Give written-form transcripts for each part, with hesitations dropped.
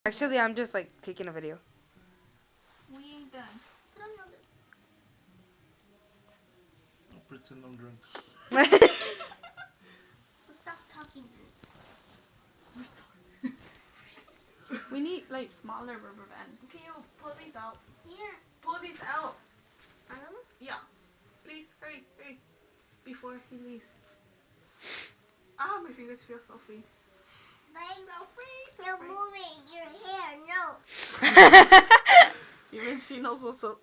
Actually, I'm just like taking a video. We ain't done. I'll pretend I'm drunk. So stop talking. We need like smaller rubber bands. Can you pull these out? Here. Pull these out. I don't know. Yeah. Please, hurry, hurry. Before he leaves. Ah, my fingers feel so free. Babe, So free, so you're free. moving your hair. No. Even she knows what's up.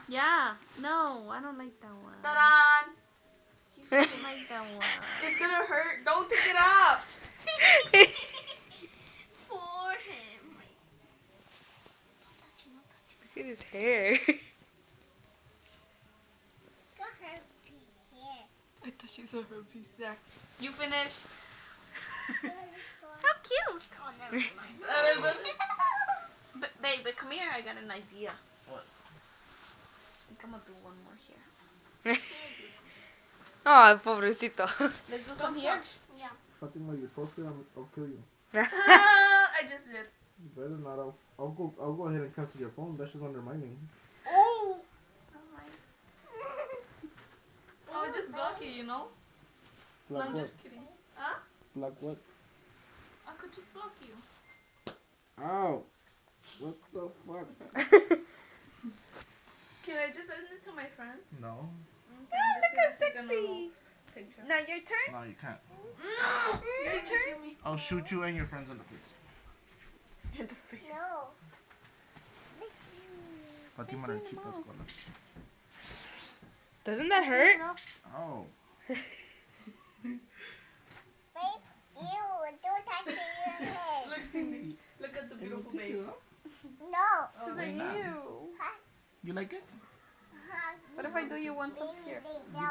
Yeah. No, I don't like that one. Ta-da! You don't like that one. It's gonna hurt. Don't take it off. For him. Look at his hair. Got her hair. I thought she said her piece. There. You finish. How cute. Oh, never mind. Babe, come here. I got an idea. What? I'm gonna do one more here. Oh, pobrecito. Let's do some here. Yeah. Fatima, you post it, I'll kill you. I just did. You better not. I'll go ahead and cancel your phone. That's just under my name. Oh. Oh, just block it, you know? No, Block I'm what? just kidding. Huh? Block what? I could just block you. Ow! What the fuck? Can I just send it to my friends? No. Oh, look how sexy. Picture. Now your turn. No, you can't. Your turn? I'll shoot you and your friends in the face. In the face. No. Fatima, la chica escuela. Doesn't that hurt? Oh. Babe, don't touch your head. Look, Cindy. Look at the beautiful baby. No. She's Why like, not? ew. You like it? What if I do you one up here? No.